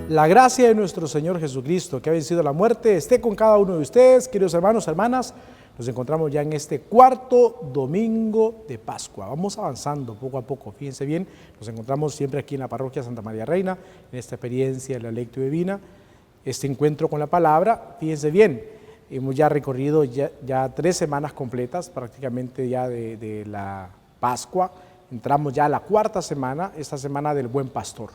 La gracia de nuestro Señor Jesucristo, que ha vencido la muerte, esté con cada uno de ustedes, queridos hermanos, hermanas. Nos encontramos ya en este cuarto domingo de Pascua. Vamos avanzando poco a poco. Fíjense bien, nos encontramos siempre aquí en la parroquia Santa María Reina, en esta experiencia de la Lectio Divina, este encuentro con la palabra. Fíjense bien, hemos ya recorrido ya 3 semanas completas, prácticamente ya de la Pascua. Entramos ya a la 4ª semana, esta semana del Buen Pastor.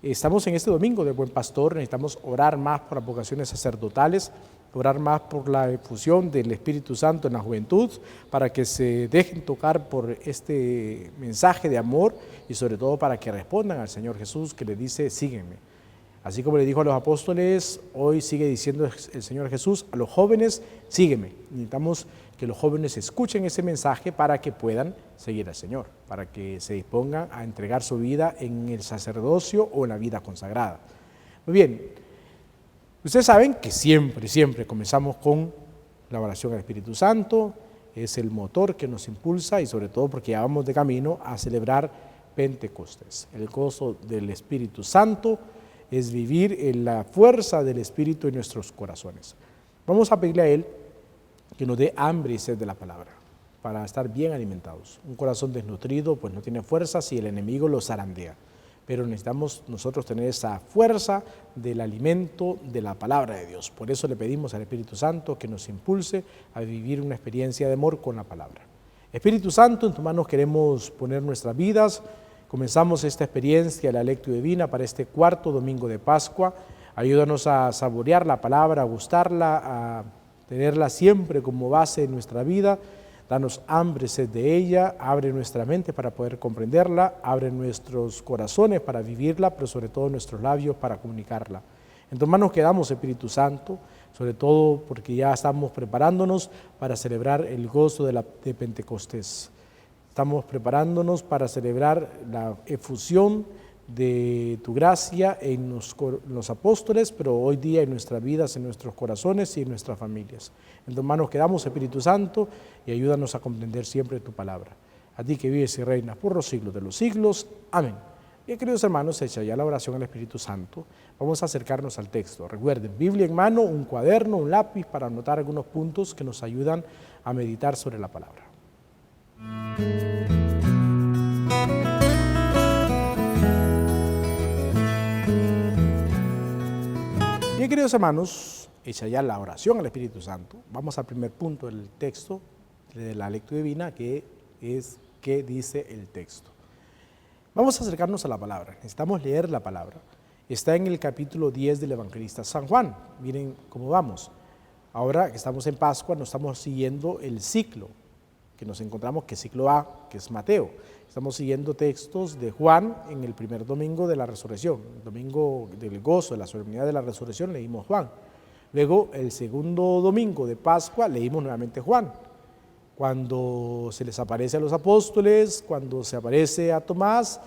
Estamos en este domingo del Buen Pastor, necesitamos orar más por las vocaciones sacerdotales, orar más por la difusión del Espíritu Santo en la juventud, para que se dejen tocar por este mensaje de amor y sobre todo para que respondan al Señor Jesús, que le dice, sígueme. Así como le dijo a los apóstoles, hoy sigue diciendo el Señor Jesús a los jóvenes, sígueme. Necesitamos que los jóvenes escuchen ese mensaje para que puedan seguir al Señor, para que se dispongan a entregar su vida en el sacerdocio o en la vida consagrada. Muy bien, ustedes saben que siempre comenzamos con la oración al Espíritu Santo, es el motor que nos impulsa y sobre todo porque ya vamos de camino a celebrar Pentecostés. El gozo del Espíritu Santo es vivir en la fuerza del Espíritu en nuestros corazones. Vamos a pedirle a Él que nos dé hambre y sed de la palabra, para estar bien alimentados. Un corazón desnutrido pues no tiene fuerza si el enemigo lo zarandea, pero necesitamos nosotros tener esa fuerza del alimento de la palabra de Dios. Por eso le pedimos al Espíritu Santo que nos impulse a vivir una experiencia de amor con la palabra. Espíritu Santo, en tus manos queremos poner nuestras vidas. Comenzamos esta experiencia de la Lectio Divina para este 4º domingo de Pascua. Ayúdanos a saborear la palabra, a gustarla, a tenerla siempre como base en nuestra vida. Danos hambre, sed de ella, abre nuestra mente para poder comprenderla, abre nuestros corazones para vivirla, pero sobre todo nuestros labios para comunicarla. En tus manos quedamos, Espíritu Santo, sobre todo porque ya estamos preparándonos para celebrar el gozo de Pentecostés. Estamos preparándonos para celebrar la efusión de tu gracia en los apóstoles, pero hoy día en nuestras vidas, en nuestros corazones y en nuestras familias. En tus manos quedamos, Espíritu Santo, y ayúdanos a comprender siempre tu palabra. A ti que vives y reinas por los siglos de los siglos. Amén. Bien, queridos hermanos, hecha ya la oración al Espíritu Santo, vamos a acercarnos al texto. Recuerden, Biblia en mano, un cuaderno, un lápiz para anotar algunos puntos que nos ayudan a meditar sobre la palabra. Bien, queridos hermanos, hecha ya la oración al Espíritu Santo, vamos al primer punto del texto de la Lectio Divina, que es ¿qué dice el texto? Vamos a acercarnos a la palabra, necesitamos leer la palabra. Está en el capítulo 10 del evangelista San Juan. Miren cómo vamos. Ahora que estamos en Pascua, nos estamos siguiendo el ciclo que nos encontramos, que es ciclo A, que es Mateo. Estamos siguiendo textos de Juan en el primer domingo de la resurrección, el domingo del gozo, de la solemnidad de la resurrección, leímos Juan. Luego, el segundo domingo de Pascua, leímos nuevamente Juan. Cuando se les aparece a los apóstoles, cuando se aparece a Tomás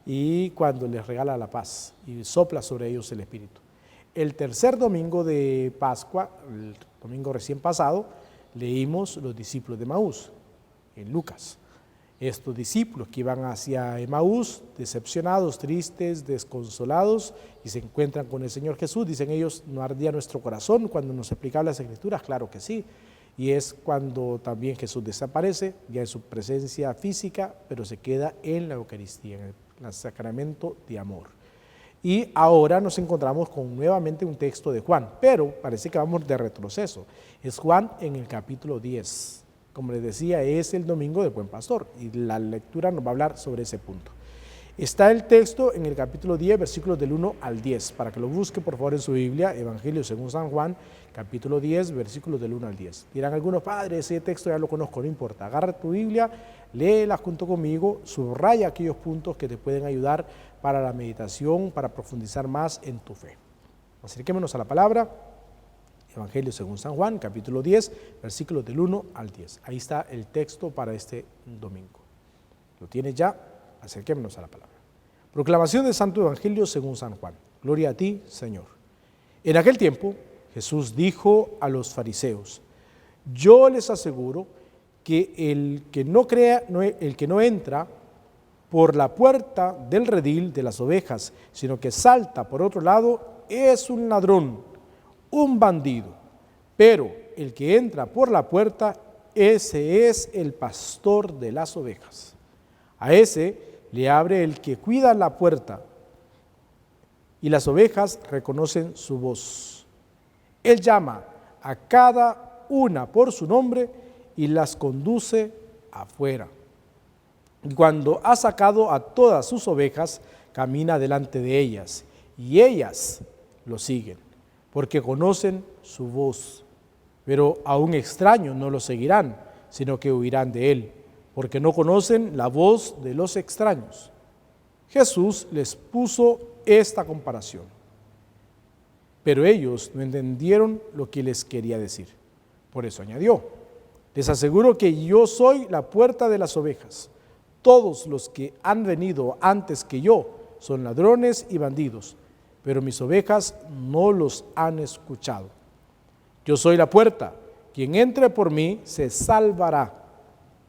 y cuando les regala la paz y sopla sobre ellos el Espíritu. El tercer domingo de Pascua, el domingo recién pasado, leímos los discípulos de Emaús, en Lucas. Estos discípulos que iban hacia Emaús, decepcionados, tristes, desconsolados, y se encuentran con el Señor Jesús, dicen ellos, ¿no ardía nuestro corazón cuando nos explicaba las Escrituras? Claro que sí. Y es cuando también Jesús desaparece, ya en su presencia física, pero se queda en la Eucaristía, en el sacramento de amor. Y ahora nos encontramos con nuevamente un texto de Juan, pero parece que vamos de retroceso. Es Juan en el capítulo 10. Como les decía, es el domingo del Buen Pastor y la lectura nos va a hablar sobre ese punto. Está el texto en el capítulo 10, versículos del 1 al 10, para que lo busque por favor en su Biblia, Evangelio según San Juan, capítulo 10, versículos del 1 al 10. Dirán algunos, padre, ese texto ya lo conozco, no importa, agarra tu Biblia, léela junto conmigo, subraya aquellos puntos que te pueden ayudar para la meditación, para profundizar más en tu fe. Acerquémonos a la palabra. Evangelio según San Juan, capítulo 10, versículos del 1 al 10. Ahí está el texto para este domingo. ¿Lo tienes ya? Acerquémonos a la palabra. Proclamación del Santo Evangelio según San Juan. Gloria a ti, Señor. En aquel tiempo, Jesús dijo a los fariseos, yo les aseguro que el que no entra por la puerta del redil de las ovejas, sino que salta por otro lado, es un ladrón, un bandido. Pero el que entra por la puerta, ese es el pastor de las ovejas. A ese le abre el que cuida la puerta, y las ovejas reconocen su voz. Él llama a cada una por su nombre y las conduce afuera. Y cuando ha sacado a todas sus ovejas, camina delante de ellas, y ellas lo siguen, porque conocen su voz. Pero a un extraño no lo seguirán, sino que huirán de él, porque no conocen la voz de los extraños. Jesús les puso esta comparación, pero ellos no entendieron lo que les quería decir. Por eso añadió: les aseguro que yo soy la puerta de las ovejas. Todos los que han venido antes que yo son ladrones y bandidos, pero mis ovejas no los han escuchado. Yo soy la puerta, quien entre por mí se salvará,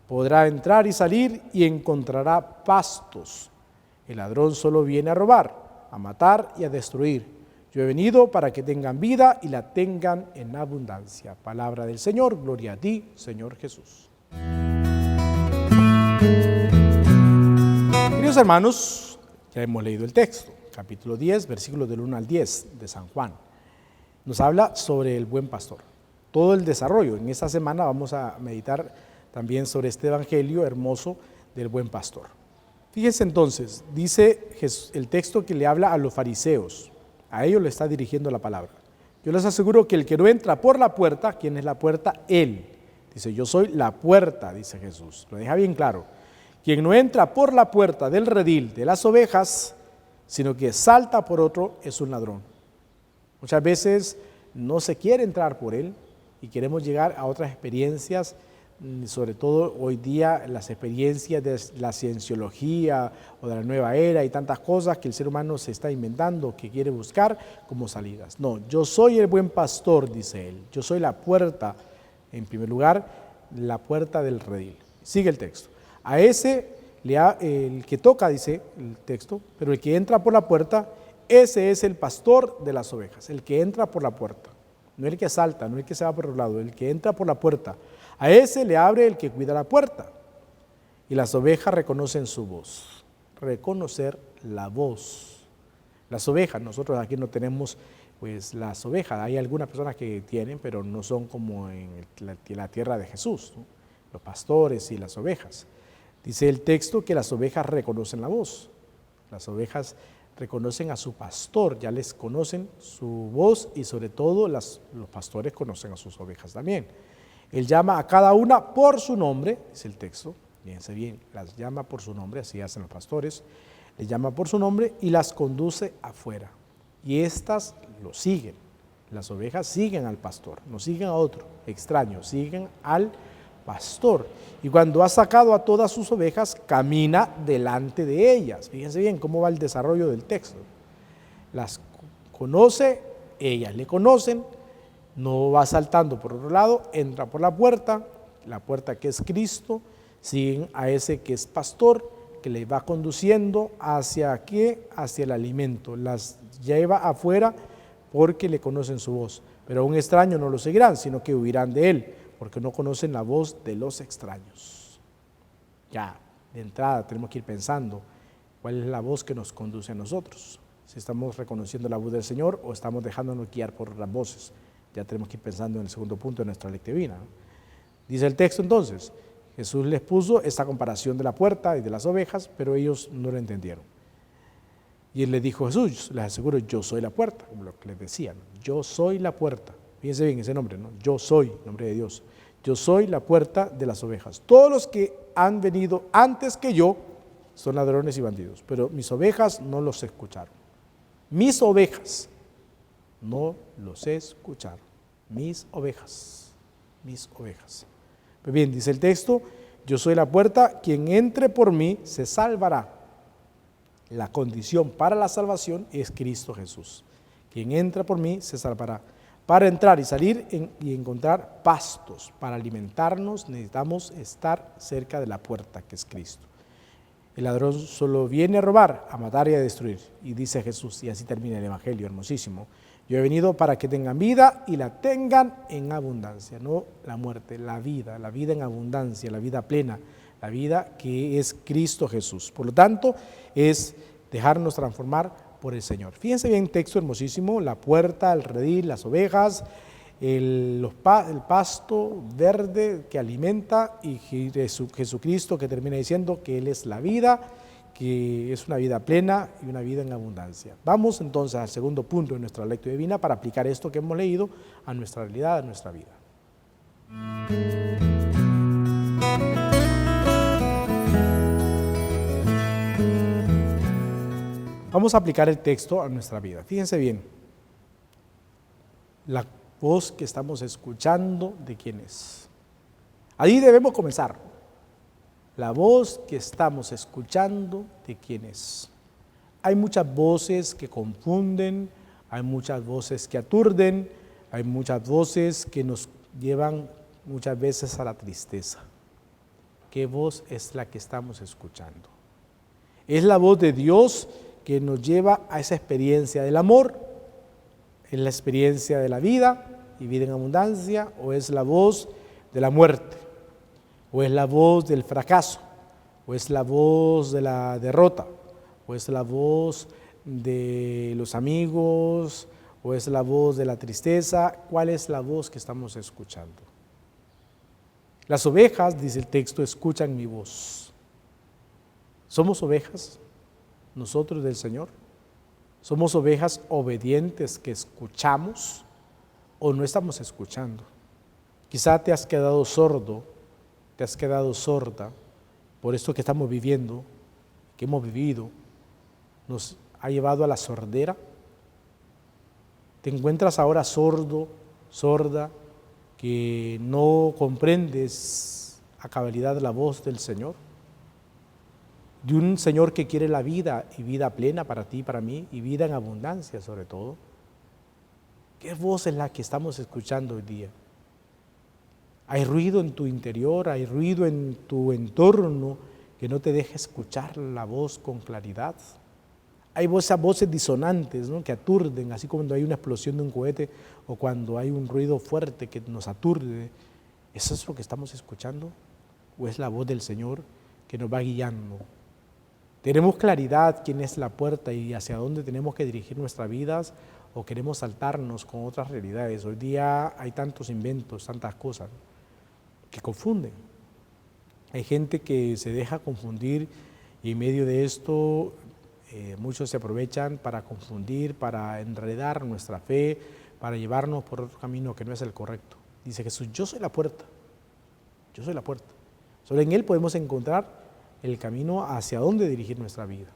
podrá entrar y salir y encontrará pastos. El ladrón solo viene a robar, a matar y a destruir. Yo he venido para que tengan vida y la tengan en abundancia. Palabra del Señor, gloria a ti, Señor Jesús. Queridos hermanos, ya hemos leído el texto, capítulo 10, versículos del 1 al 10 de San Juan. Nos habla sobre el buen pastor. Todo el desarrollo. En esta semana vamos a meditar también sobre este evangelio hermoso del buen pastor. Fíjense entonces, dice el texto que le habla a los fariseos. A ellos le está dirigiendo la palabra. Yo les aseguro que el que no entra por la puerta, ¿quién es la puerta? Él. Dice, yo soy la puerta, dice Jesús. Lo deja bien claro. Quien no entra por la puerta del redil de las ovejas, sino que salta por otro, es un ladrón. Muchas veces no se quiere entrar por él y queremos llegar a otras experiencias, sobre todo hoy día las experiencias de la cienciología o de la nueva era y tantas cosas que el ser humano se está inventando, que quiere buscar como salidas. No, yo soy el buen pastor, dice él. Yo soy la puerta, en primer lugar, la puerta del redil. Sigue el texto. A ese, el que toca, dice el texto, pero el que entra por la puerta, ese es el pastor de las ovejas, el que entra por la puerta. No el que salta, no el que se va por el lado, el que entra por la puerta. A ese le abre el que cuida la puerta. Y las ovejas reconocen su voz. Reconocer la voz. Las ovejas, nosotros aquí no tenemos pues las ovejas. Hay algunas personas que tienen, pero no son como en la tierra de Jesús, ¿no? Los pastores y las ovejas. Dice el texto que las ovejas reconocen la voz. Las ovejas reconocen a su pastor, ya les conocen su voz y sobre todo los pastores conocen a sus ovejas también. Él llama a cada una por su nombre, dice el texto, fíjense bien, las llama por su nombre, así hacen los pastores, les llama por su nombre y las conduce afuera. Y estas lo siguen, las ovejas siguen al pastor, no siguen a otro extraño, siguen al pastor. Y cuando ha sacado a todas sus ovejas, camina delante de ellas. Fíjense bien cómo va el desarrollo del texto. Las conoce, ellas le conocen, no va saltando por otro lado, entra por la puerta que es Cristo, siguen a ese que es pastor, que les va conduciendo hacia ¿qué? Hacia el alimento, las lleva afuera porque le conocen su voz. Pero a un extraño no lo seguirán, sino que huirán de él, porque no conocen la voz de los extraños. Ya, de entrada tenemos que ir pensando cuál es la voz que nos conduce a nosotros. Si estamos reconociendo la voz del Señor o estamos dejándonos guiar por las voces. Ya tenemos que ir pensando en el segundo punto de nuestra lectura divina, ¿no? Dice el texto entonces, Jesús les puso esta comparación de la puerta y de las ovejas, pero ellos no lo entendieron. Y él les dijo, Jesús, les aseguro, yo soy la puerta, como lo que les decía, ¿no? Yo soy la puerta. Fíjense bien ese nombre, ¿no? Yo soy, nombre de Dios. Yo soy la puerta de las ovejas. Todos los que han venido antes que yo son ladrones y bandidos, pero mis ovejas no los escucharon. Mis ovejas no los escucharon. Mis ovejas, mis ovejas. Pues bien, dice el texto, yo soy la puerta, quien entre por mí se salvará. La condición para la salvación es Cristo Jesús. Quien entra por mí se salvará. Para entrar y salir y encontrar pastos, para alimentarnos necesitamos estar cerca de la puerta que es Cristo. El ladrón solo viene a robar, a matar y a destruir. Y dice Jesús, y así termina el Evangelio, hermosísimo. Yo he venido para que tengan vida y la tengan en abundancia, no la muerte, la vida en abundancia, la vida plena, la vida que es Cristo Jesús. Por lo tanto, es dejarnos transformar por el Señor. Fíjense bien, texto hermosísimo, la puerta, el redil, las ovejas, el pasto verde que alimenta y Jesucristo que termina diciendo que Él es la vida, que es una vida plena y una vida en abundancia. Vamos entonces al segundo punto de nuestra lectura divina para aplicar esto que hemos leído a nuestra realidad, a nuestra vida. Vamos a aplicar el texto a nuestra vida. Fíjense bien, la voz que estamos escuchando, ¿de quién es? Ahí debemos comenzar. La voz que estamos escuchando, ¿de quién es? Hay muchas voces que confunden, hay muchas voces que aturden, hay muchas voces que nos llevan muchas veces a la tristeza. ¿Qué voz es la que estamos escuchando? ¿Es la voz de Dios que nos lleva a esa experiencia del amor? ¿Es la experiencia de la vida y vida en abundancia? ¿O es la voz de la muerte? ¿O es la voz del fracaso? ¿O es la voz de la derrota? ¿O es la voz de los amigos? ¿O es la voz de la tristeza? ¿Cuál es la voz que estamos escuchando? Las ovejas, dice el texto, escuchan mi voz. ¿Somos ovejas nosotros del Señor? ¿Somos ovejas obedientes que escuchamos o no estamos escuchando? Quizá te has quedado sordo, te has quedado sorda por esto que estamos viviendo, que hemos vivido, nos ha llevado a la sordera. ¿Te encuentras ahora sordo, sorda, que no comprendes a cabalidad la voz del Señor? De un Señor que quiere la vida y vida plena para ti y para mí y vida en abundancia sobre todo. ¿Qué voz es la que estamos escuchando hoy día? Hay ruido en tu interior, hay ruido en tu entorno que no te deja escuchar la voz con claridad. Hay esas voces disonantes, ¿no?, que aturden, así como cuando hay una explosión de un cohete o cuando hay un ruido fuerte que nos aturde. ¿Eso es lo que estamos escuchando? ¿O es la voz del Señor que nos va guiando? ¿Tenemos claridad quién es la puerta y hacia dónde tenemos que dirigir nuestras vidas o queremos saltarnos con otras realidades? Hoy día hay tantos inventos, tantas cosas que confunden. Hay gente que se deja confundir y en medio de esto muchos se aprovechan para confundir, para enredar nuestra fe, para llevarnos por otro camino que no es el correcto. Dice Jesús, yo soy la puerta, yo soy la puerta. Solo en Él podemos encontrar el camino hacia dónde dirigir nuestra vida.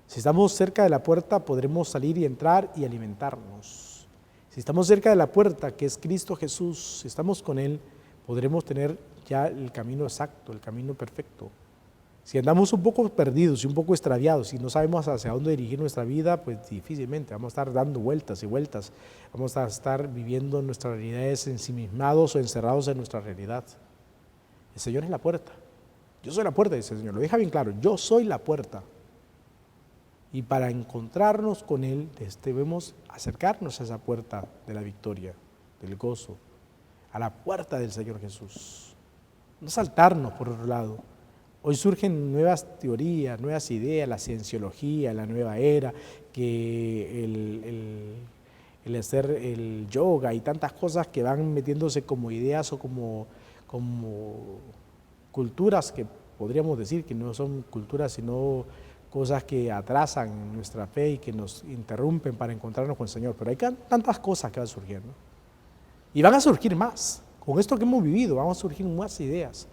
Si estamos cerca de la puerta, podremos salir y entrar y alimentarnos. Si estamos cerca de la puerta, que es Cristo Jesús, si estamos con Él, podremos tener ya el camino exacto, el camino perfecto. Si andamos un poco perdidos y un poco extraviados y no sabemos hacia dónde dirigir nuestra vida, pues difícilmente vamos a estar dando vueltas y vueltas. Vamos a estar viviendo nuestras realidades ensimismados o encerrados en nuestra realidad. El Señor es la puerta. Yo soy la puerta, dice el Señor, lo deja bien claro, yo soy la puerta. Y para encontrarnos con Él debemos acercarnos a esa puerta de la victoria, del gozo, a la puerta del Señor Jesús. No saltarnos por otro lado. Hoy surgen nuevas teorías, nuevas ideas, la cienciología, la nueva era, que el hacer el yoga y tantas cosas que van metiéndose como ideas o como culturas que podríamos decir que no son culturas sino cosas que atrasan nuestra fe y que nos interrumpen para encontrarnos con el Señor. Pero hay tantas cosas que van surgiendo y van a surgir más. Con esto que hemos vivido van a surgir más ideas,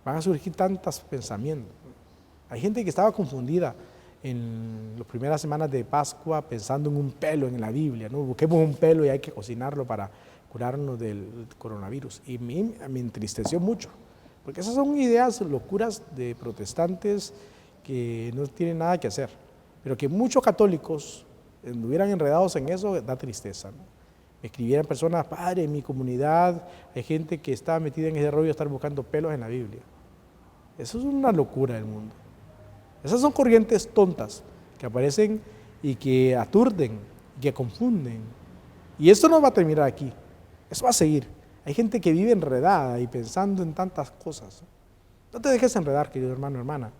van a surgir tantos pensamientos. Hay gente que estaba confundida en las primeras semanas de Pascua pensando en un pelo en la Biblia, ¿no? Busquemos un pelo y hay que cocinarlo para curarnos del coronavirus. Y me entristeció mucho. Porque esas son ideas, locuras de protestantes que no tienen nada que hacer. Pero que muchos católicos estuvieran enredados en eso, da tristeza, ¿no? Me escribieran personas, padre, en mi comunidad hay gente que está metida en ese rollo de estar buscando pelos en la Biblia. Eso es una locura del mundo. Esas son corrientes tontas que aparecen y que aturden, que confunden. Y esto no va a terminar aquí, eso va a seguir. Hay gente que vive enredada y pensando en tantas cosas. No te dejes enredar, querido hermano, hermana.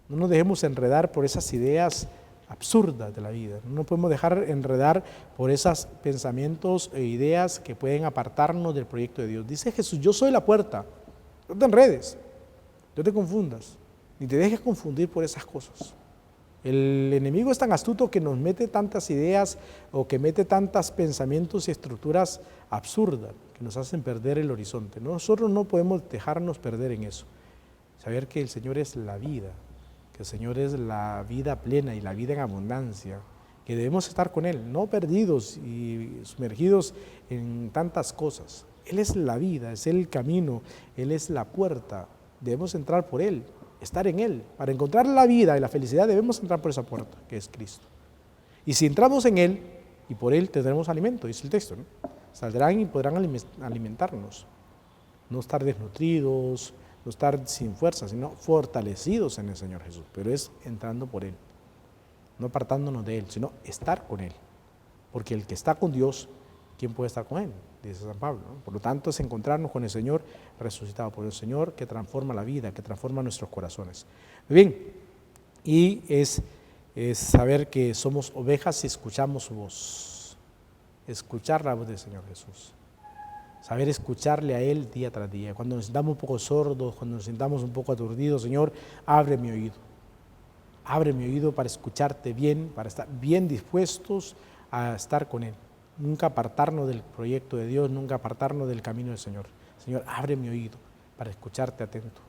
No nos dejemos enredar por esas ideas absurdas de la vida. No nos podemos dejar enredar por esos pensamientos e ideas que pueden apartarnos del proyecto de Dios. Dice Jesús, yo soy la puerta. No te enredes, no te confundas, ni te dejes confundir por esas cosas. El enemigo es tan astuto que nos mete tantas ideas o que mete tantos pensamientos y estructuras absurdas que nos hacen perder el horizonte. Nosotros no podemos dejarnos perder en eso. Saber que el Señor es la vida, que el Señor es la vida plena y la vida en abundancia, que debemos estar con Él, no perdidos y sumergidos en tantas cosas. Él es la vida, es el camino, Él es la puerta, debemos entrar por Él, estar en Él. Para encontrar la vida y la felicidad debemos entrar por esa puerta, que es Cristo. Y si entramos en Él y por Él tendremos alimento, dice el texto, ¿no? Saldrán y podrán alimentarnos, no estar desnutridos, no estar sin fuerza, sino fortalecidos en el Señor Jesús, pero es entrando por Él, no apartándonos de Él, sino estar con Él, porque el que está con Dios, ¿quién puede estar con Él? Dice San Pablo, ¿no? Por lo tanto es encontrarnos con el Señor resucitado por el Señor, que transforma la vida, que transforma nuestros corazones. Muy bien, y es saber que somos ovejas y escuchamos su voz, escuchar la voz del Señor Jesús. Saber escucharle a Él día tras día. Cuando nos sintamos un poco sordos, cuando nos sintamos un poco aturdidos, Señor, abre mi oído. Abre mi oído para escucharte bien, para estar bien dispuestos a estar con Él. Nunca apartarnos del proyecto de Dios, nunca apartarnos del camino del Señor. Señor, abre mi oído para escucharte atento.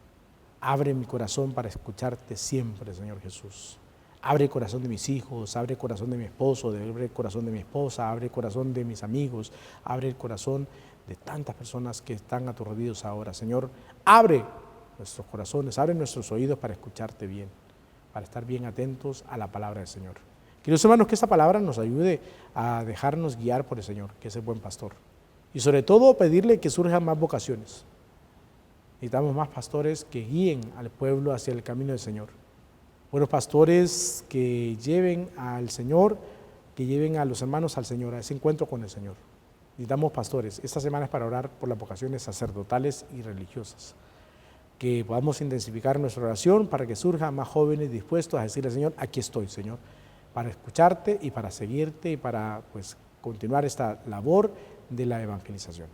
Abre mi corazón para escucharte siempre, Señor Jesús. Abre el corazón de mis hijos, abre el corazón de mi esposo, abre el corazón de mi esposa, abre el corazón de mis amigos, abre el corazón de tantas personas que están aturdidos ahora. Señor, abre nuestros corazones, abre nuestros oídos para escucharte bien, para estar bien atentos a la palabra del Señor. Queridos hermanos, que esta palabra nos ayude a dejarnos guiar por el Señor, que es el buen pastor. Y sobre todo pedirle que surjan más vocaciones. Necesitamos más pastores que guíen al pueblo hacia el camino del Señor. Buenos pastores que lleven al Señor, que lleven a los hermanos al Señor, a ese encuentro con el Señor. Necesitamos pastores. Esta semana es para orar por las vocaciones sacerdotales y religiosas. Que podamos intensificar nuestra oración para que surjan más jóvenes dispuestos a decirle al Señor, aquí estoy, Señor, para escucharte y para seguirte y para continuar esta labor de la evangelización.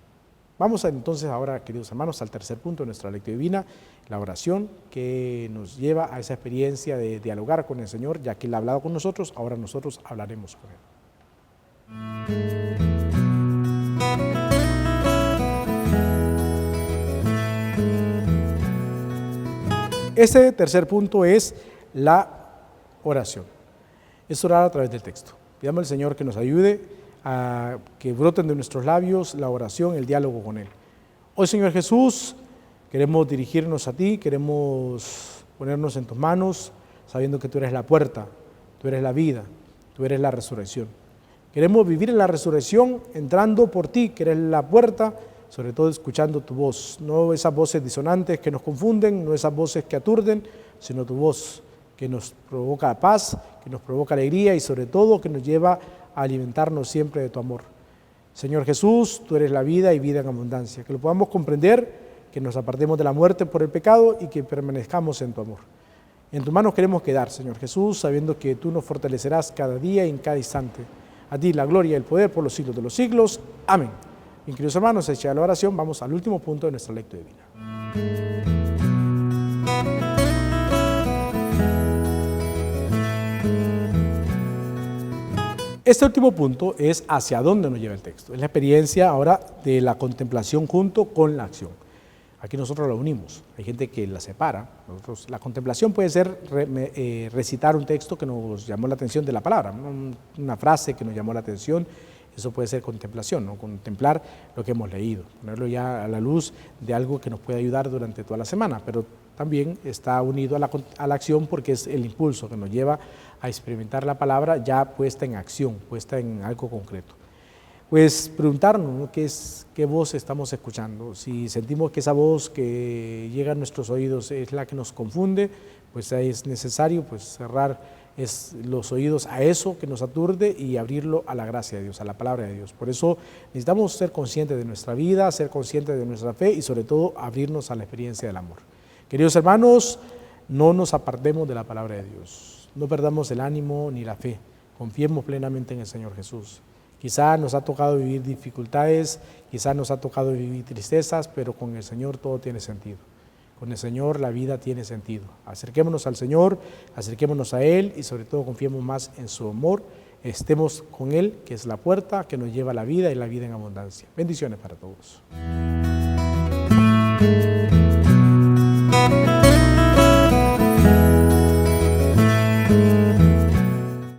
Vamos entonces ahora, queridos hermanos, al tercer punto de nuestra lectura divina, la oración que nos lleva a esa experiencia de dialogar con el Señor, ya que Él ha hablado con nosotros, ahora nosotros hablaremos con Él. Este tercer punto es la oración. Es orar a través del texto. Pidamos al Señor que nos ayude a que broten de nuestros labios la oración, el diálogo con Él. Hoy, Señor Jesús, queremos dirigirnos a ti, queremos ponernos en tus manos, sabiendo que tú eres la puerta, tú eres la vida, tú eres la resurrección. Queremos vivir en la resurrección entrando por ti, que eres la puerta, sobre todo escuchando tu voz, no esas voces disonantes que nos confunden, no esas voces que aturden, sino tu voz que nos provoca paz, que nos provoca alegría y sobre todo que nos lleva a alimentarnos siempre de tu amor. Señor Jesús, tú eres la vida y vida en abundancia, que lo podamos comprender, que nos apartemos de la muerte por el pecado y que permanezcamos en tu amor. En tus manos queremos quedar, Señor Jesús, sabiendo que tú nos fortalecerás cada día y en cada instante. A ti la gloria y el poder por los siglos de los siglos. Amén. Bien, queridos hermanos, hecha la oración, vamos al último punto de nuestra lectura divina. Este último punto es hacia dónde nos lleva el texto. Es la experiencia ahora de la contemplación junto con la acción. Aquí nosotros la unimos. Hay gente que la separa. La contemplación puede ser recitar un texto que nos llamó la atención de la palabra, una frase que nos llamó la atención. Eso puede ser contemplación, ¿no? Contemplar lo que hemos leído, ponerlo ya a la luz de algo que nos puede ayudar durante toda la semana, pero también está unido a la acción porque es el impulso que nos lleva a experimentar la palabra ya puesta en acción, puesta en algo concreto. Pues preguntarnos, ¿no? ¿Qué voz estamos escuchando? Si sentimos que esa voz que llega a nuestros oídos es la que nos confunde, pues es necesario pues cerrar los oídos a eso que nos aturde y abrirlo a la gracia de Dios, a la palabra de Dios. Por eso necesitamos ser conscientes de nuestra vida, ser conscientes de nuestra fe y sobre todo abrirnos a la experiencia del amor. Queridos hermanos, no nos apartemos de la palabra de Dios, no perdamos el ánimo ni la fe, confiemos plenamente en el Señor Jesús. Quizá nos ha tocado vivir dificultades, quizá nos ha tocado vivir tristezas, pero con el Señor todo tiene sentido. Con el Señor la vida tiene sentido. Acerquémonos al Señor, acerquémonos a Él y sobre todo confiemos más en su amor. Estemos con Él, que es la puerta que nos lleva a la vida y la vida en abundancia. Bendiciones para todos.